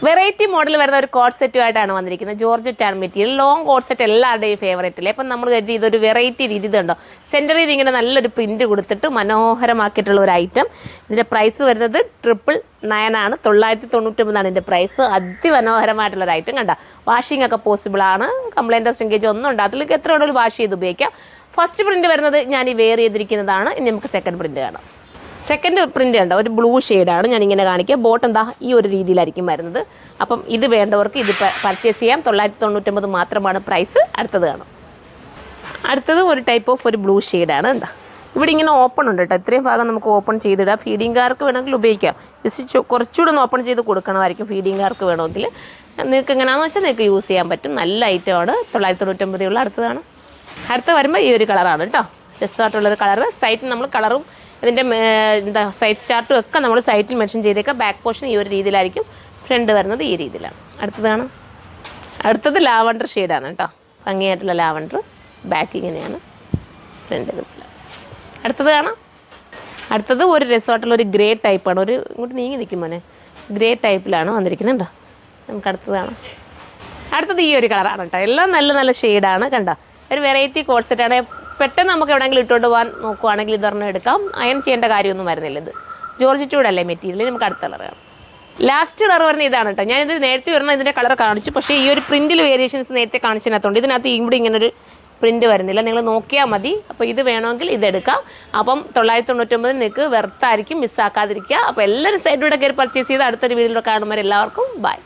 Variety model വരുന്ന ഒരു coat സെറ്റുമായിട്ടാണ് വന്നിരിക്കുന്നത്. ജോർജറ്റ് ആണ് മെറ്റീരിയൽ. ലോങ് കോട്ട് സെറ്റ് എല്ലാവരുടെയും ഫേവറേറ്റ് അല്ലേ. അപ്പം നമ്മൾ കരുതി ഇതൊരു വെറൈറ്റി രീതി ഇതുണ്ടോ, സെൻറ്ററിൽ ഇങ്ങനെ നല്ലൊരു പ്രിൻറ്റ് കൊടുത്തിട്ട് മനോഹരമാക്കിയിട്ടുള്ള ഒരു ഐറ്റം. ഇതിൻ്റെ പ്രൈസ് വരുന്നത് 999 ആണ്. 999 ഇതിൻ്റെ പ്രൈസ്. അതിമനോഹരമായിട്ടുള്ളൊരു ഐറ്റം കണ്ട. വാഷിംഗ് ഒക്കെ പോസിബിൾ ആണ്. കംപ്ലൈൻറ്റ് സ്റ്റെങ്കേജ് ഒന്നും ഉണ്ടാകത്തില്ല. എത്ര വേണമെങ്കിലും വാഷ് ചെയ്ത് ഉപയോഗിക്കാം. ഫസ്റ്റ് പ്രിൻറ്റ് വരുന്നത് ഞാൻ ഈ വെയർ ചെയ്തിരിക്കുന്നതാണ്. ഇനി നമുക്ക് സെക്കൻഡ് പ്രിൻറ്റ് കാണാം. സെക്കൻഡ് പ്രിൻ്റ് ഉണ്ട്, ഒരു ബ്ലൂ ഷെയ്ഡാണ് ഞാനിങ്ങനെ കാണിക്കുക. ബോട്ടം എന്താ ഈ ഒരു രീതിയിലായിരിക്കും വരുന്നത്. അപ്പം ഇത് വേണ്ടവർക്ക് ഇത് പർച്ചേസ് ചെയ്യാം. 999 മാത്രമാണ് പ്രൈസ്. അടുത്തത് കാണാം. അടുത്തത് ഒരു ടൈപ്പ് ഓഫ് ഒരു ബ്ലൂ ഷെയ്ഡാണ്. എന്താ ഇവിടെ ഇങ്ങനെ ഓപ്പൺ ഉണ്ട് കേട്ടോ. ഇത്രയും ഭാഗം നമുക്ക് ഓപ്പൺ ചെയ്തിടാം. ഫീഡിങ്കാർക്ക് വേണമെങ്കിൽ ഉപയോഗിക്കാം. ജസ്റ്റ് കുറച്ചുകൂടെ ഒന്ന് ഓപ്പൺ ചെയ്ത് കൊടുക്കണമായിരിക്കും ഫീഡിങ്കാർക്ക് വേണമെങ്കിൽ. നിങ്ങൾക്ക് എങ്ങനെയാണെന്ന് വെച്ചാൽ നിങ്ങൾക്ക് യൂസ് ചെയ്യാൻ പറ്റും. നല്ല ഐറ്റമാണ്. 999 ഉള്ള. അടുത്തതാണ്. അടുത്ത വരുമ്പോൾ ഈ ഒരു കളറാണ് കേട്ടോ. രസമായിട്ടുള്ളൊരു കളറ്. സൈറ്റിൽ നമ്മൾ കളറും ഇതിൻ്റെ എന്താ സൈസ് ചാർട്ടും ഒക്കെ നമ്മൾ സൈറ്റിൽ മെൻഷൻ ചെയ്തേക്കാം. ബാക്ക് പോർഷൻ ഈ ഒരു രീതിയിലായിരിക്കും. ഫ്രണ്ട് വരുന്നത് ഈ രീതിയിലാണ്. അടുത്തതാണ്. അടുത്തത് ലാവണ്ടർ ഷെയ്ഡാണ് കേട്ടോ. ഭംഗിയായിട്ടുള്ള ലാവണ്ടർ. ബാക്ക് ഇങ്ങനെയാണ്, ഫ്രണ്ട് ഇതുപോലെ. അടുത്തത് കാണാം. അടുത്തത് ഒരു രസമായിട്ടുള്ള ഒരു ഗ്രേ ടൈപ്പാണ്. ഒരു ഇങ്ങോട്ട് നീങ്ങി നിൽക്കും മോനെ. ഗ്രേ ടൈപ്പിലാണ് വന്നിരിക്കുന്നത് കേട്ടോ. നമുക്ക് അടുത്തത് കാണാം. അടുത്തത് ഈ ഒരു കളറാണ് കേട്ടോ. എല്ലാം നല്ല നല്ല ഷെയ്ഡാണ് കണ്ടോ. ഒരു വെറൈറ്റി കോട്ട് സെറ്റാണ്. പെട്ടെന്ന് നമുക്ക് എവിടെയെങ്കിലും ഇട്ടുകൊണ്ട് പോകാൻ നോക്കുവാണെങ്കിൽ ഇതൊരെണ്ണം എടുക്കാം. അയൺ ചെയ്യേണ്ട കാര്യമൊന്നും വരുന്നില്ല. ഇത് ജോർജറ്റ് അല്ലേ മെറ്റീരിയൽ. നമുക്ക് അടുത്ത കളർ കാണാം. ലാസ്റ്റ് കളർ വരുന്നത് ഇതാണ് കേട്ടോ. ഞാനിത് നേരത്തെ വരുന്ന ഇതിൻ്റെ കളർ കാണിച്ചു. പക്ഷേ ഈ ഒരു പ്രിൻറ്റിൽ വേരിയേഷൻസ് നേരത്തെ കാണിച്ചതിനകത്തുണ്ട്. ഇതിനകത്ത് ഇവിടെ ഇങ്ങനെ ഒരു പ്രിൻറ്റ് വരുന്നില്ല. നിങ്ങൾ നോക്കിയാൽ മതി. അപ്പോൾ ഇത് വേണമെങ്കിൽ ഇതെടുക്കാം. അപ്പം 999 നിങ്ങൾക്ക് വെർത്തായിരിക്കും. മിസ്സാക്കാതിരിക്കുക. അപ്പോൾ എല്ലാവരും സൈഡിലൂടെ കയറി പർച്ചേസ് ചെയ്ത് അടുത്തൊരു വീഡിയോയിൽ കാണുമ്പോൾ എല്ലാവർക്കും ബൈ.